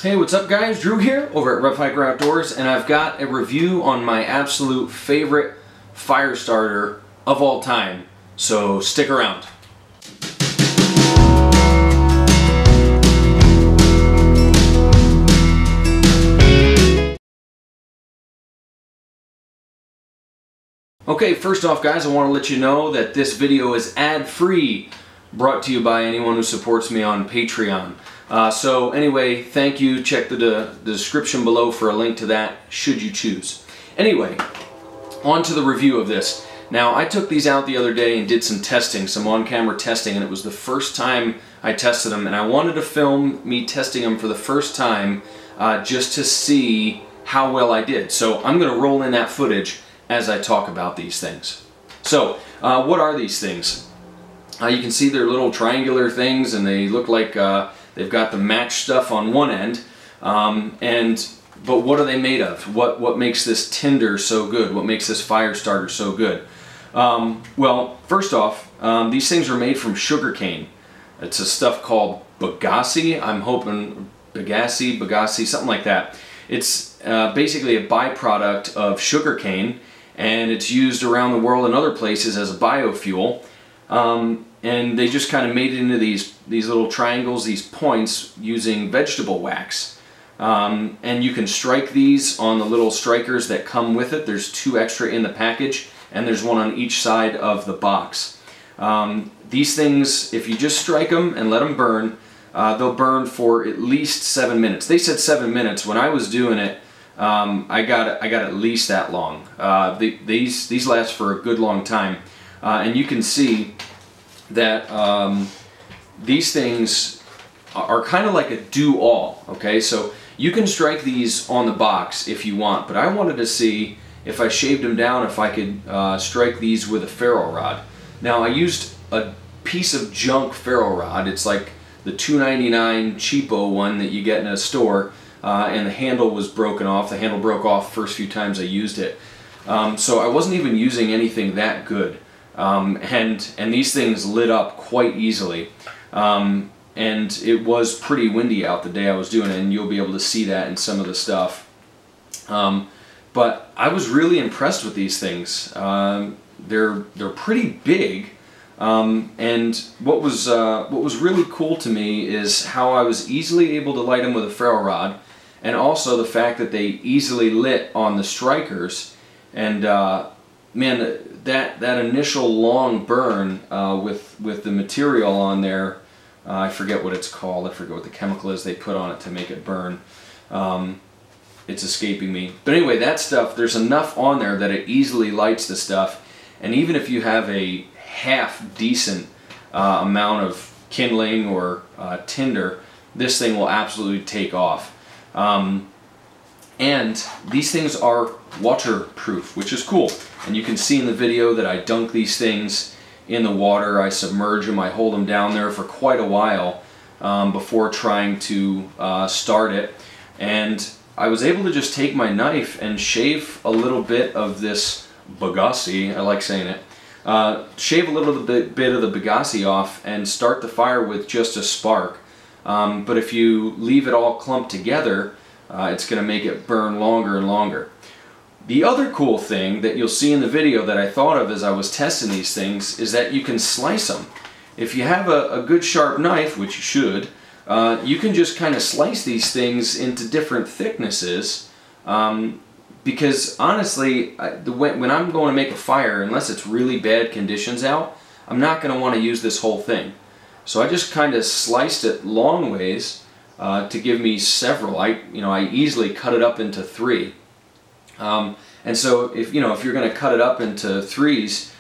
Hey, what's up guys? Drew here over at RevHiker Outdoors, and I've got a review on my absolute favorite fire starter of all time, so stick around. Okay, first off guys, I want to let you know that this video is ad-free, brought to you by anyone who supports me on Patreon. So anyway, thank you. Check the description below for a link to that, should you choose. Anyway, on to the review of this. Now, I took these out the other day and did some testing, some on-camera testing, and it was the first time I tested them, and I wanted to film me testing them for the first time just to see how well I did. So I'm going to roll in that footage as I talk about these things. So, what are these things? You can see they're little triangular things, and they look like they've got the match stuff on one end. But what are they made of? What makes this tinder so good? What makes this fire starter so good? Well, first off, these things are made from sugar cane. It's a stuff called bagasse. I'm hoping bagasse, something like that. It's basically a byproduct of sugar cane, and it's used around the world in other places as a biofuel. And they just kind of made it into these little triangles, these points, using vegetable wax. And you can strike these on the little strikers that come with it. There's 2 extra in the package, and there's 1 on each side of the box. These things, if you just strike them and let them burn, they'll burn for at least 7 minutes. They said 7 minutes. When I was doing it, I got at least that long. These last for a good long time. And you can see that these things are kind of like a do-all, okay? So you can strike these on the box if you want, but I wanted to see if I shaved them down, if I could strike these with a ferro rod. Now, I used a piece of junk ferro rod. It's like the $2.99 cheapo one that you get in a store, and the handle was broken off. The handle broke off the first few times I used it. So I wasn't even using anything that good. And these things lit up quite easily, and it was pretty windy out the day I was doing it, and you'll be able to see that in some of the stuff. But I was really impressed with these things. They're pretty big, and what was really cool to me is how I was easily able to light them with a ferro rod, and also the fact that they easily lit on the strikers. And man, that initial long burn with the material on there, I forget what it's called, I forget what the chemical is they put on it to make it burn. It's escaping me. But anyway, that stuff, there's enough on there that it easily lights the stuff, and even if you have a half decent amount of kindling or tinder, this thing will absolutely take off. And these things are waterproof, which is cool. And you can see in the video that I dunk these things in the water, I submerge them, I hold them down there for quite a while before trying to start it. And I was able to just take my knife and shave a little bit of this bagasse, I like saying it, shave a little bit of the bagasse off and start the fire with just a spark. But if you leave it all clumped together, it's going to make it burn longer and longer. The other cool thing that you'll see in the video that I thought of as I was testing these things is that you can slice them. If you have a good sharp knife, which you should, you can just kind of slice these things into different thicknesses, because honestly, when I'm going to make a fire, unless it's really bad conditions out, I'm not going to want to use this whole thing. So I just kind of sliced it long ways to give me several. I easily cut it up into 3. And so if you're going to cut it up into 3s,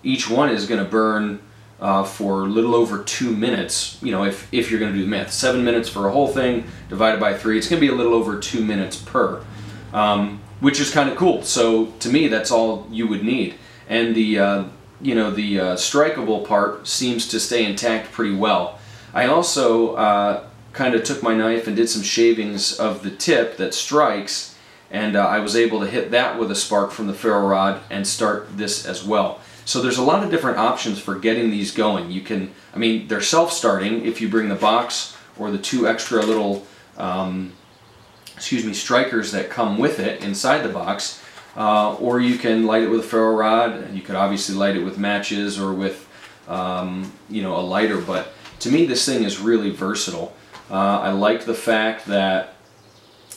each one is going to burn for a little over 2 minutes. If you're going to do the math, 7 minutes for a whole thing divided by 3, it's going to be a little over 2 minutes per, which is kind of cool. So to me, that's all you would need. And the strikeable part seems to stay intact pretty well. I also kind of took my knife and did some shavings of the tip that strikes, and I was able to hit that with a spark from the ferro rod and start this as well. So there's a lot of different options for getting these going. You can, they're self-starting if you bring the box or the 2 extra little strikers that come with it inside the box, or you can light it with a ferro rod. You could obviously light it with matches or with you know, a lighter, but to me this thing is really versatile. I like the fact that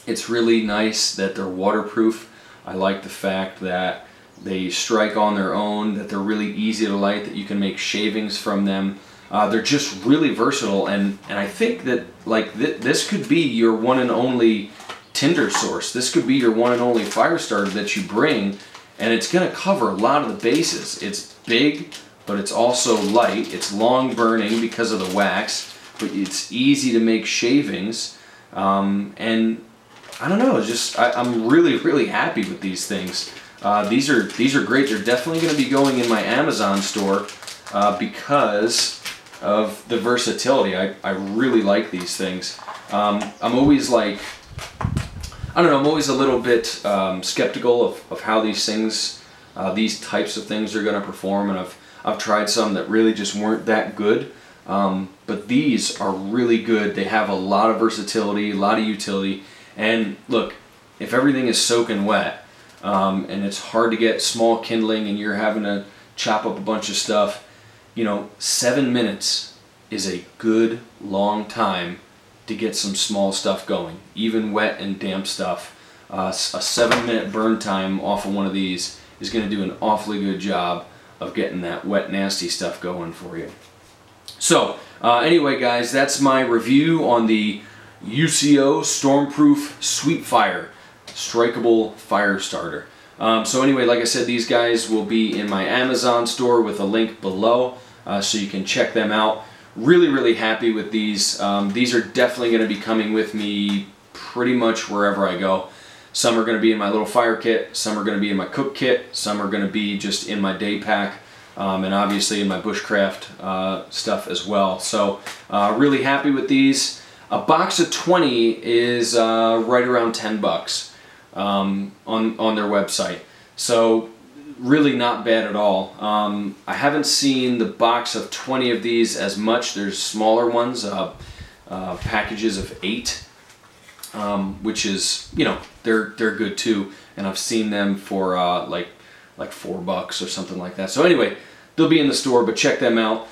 it's really nice that they're waterproof. I like the fact that they strike on their own, that they're really easy to light, that you can make shavings from them. They're just really versatile, and I think that like this could be your one and only tinder source. This could be your one and only fire starter that you bring, and it's going to cover a lot of the bases. It's big, but it's also light. It's long burning because of the wax, but it's easy to make shavings, and I don't know, I'm really happy with these things. These are great. They're definitely going to be going in my Amazon store because of the versatility. I really like these things. I'm always like, I don't know, I'm always a little bit skeptical of how these things, these types of things are going to perform, and I've tried some that really just weren't that good. But these are really good. They have a lot of versatility, a lot of utility. And look, if everything is soaking wet and it's hard to get small kindling and you're having to chop up a bunch of stuff, you know, 7 minutes is a good long time to get some small stuff going, even wet and damp stuff. A 7-minute burn time off of one of these is going to do an awfully good job of getting that wet, nasty stuff going for you. So anyway, guys, that's my review on the UCO Stormproof Sweetfire strikeable fire starter. So anyway, like I said, these guys will be in my Amazon store with a link below, so you can check them out. Really happy with these. These are definitely going to be coming with me pretty much wherever I go. Some are going to be in my little fire kit, some are going to be in my cook kit, some are going to be just in my day pack, and obviously in my bushcraft stuff as well. So really happy with these. A box of 20 is right around 10 bucks on their website. So really not bad at all. I haven't seen the box of 20 of these as much. There's smaller ones, packages of 8, which is, you know, they're good too. And I've seen them for like $4 or something like that. So anyway, they'll be in the store, but check them out.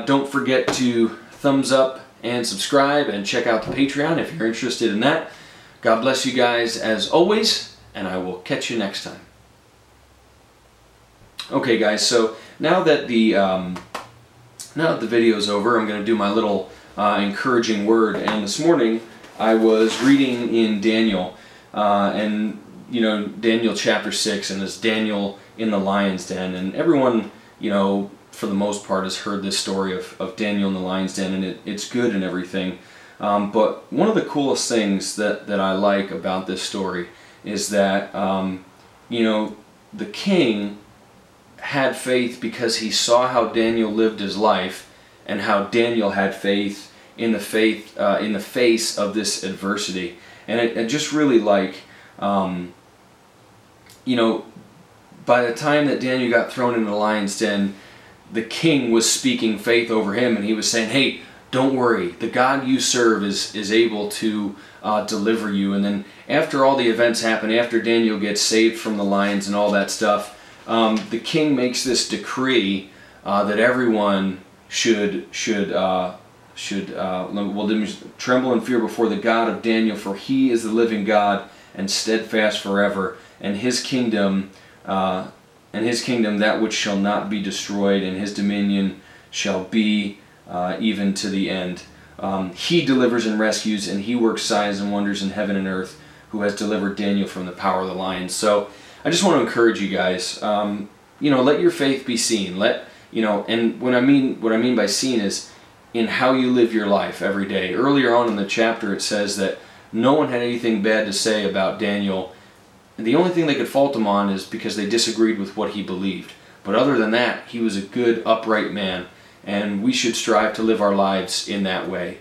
Don't forget to thumbs up and subscribe and check out the Patreon if you're interested in that. God bless you guys as always, and I will catch you next time. Okay guys, so now that the video is over, I'm going to do my little encouraging word. And this morning I was reading in Daniel, and you know, Daniel chapter 6, and it's Daniel in the lion's den, and everyone, you know, for the most part has heard this story of Daniel in the lion's den, and it's good and everything. But one of the coolest things that I like about this story is that you know, the king had faith because he saw how Daniel lived his life and how Daniel had faith in the face of this adversity. And I just really like, you know, by the time that Daniel got thrown into the lion's den, the king was speaking faith over him, and he was saying, hey, don't worry, the God you serve is able to deliver you. And then after all the events happen, after Daniel gets saved from the lions and all that stuff, the king makes this decree that everyone should tremble and fear before the God of Daniel, for he is the living God and steadfast forever, and his kingdom that which shall not be destroyed, and his dominion shall be even to the end. He delivers and rescues, and he works signs and wonders in heaven and earth, who has delivered Daniel from the power of the lions. So I just want to encourage you guys, you know, let your faith be seen. Let, you know, and what I mean by seen is in how you live your life every day. Earlier on in the chapter it says that no one had anything bad to say about Daniel. And the only thing they could fault him on is because they disagreed with what he believed. But other than that, he was a good, upright man, and we should strive to live our lives in that way.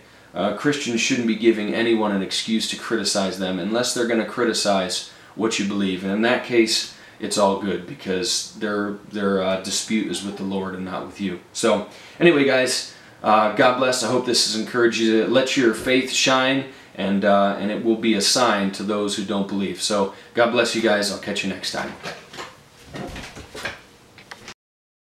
Christians shouldn't be giving anyone an excuse to criticize them unless they're going to criticize what you believe. And in that case, it's all good, because their dispute is with the Lord and not with you. So anyway, guys, God bless. I hope this has encouraged you to let your faith shine and it will be a sign to those who don't believe. So God bless you guys. I'll catch you next time.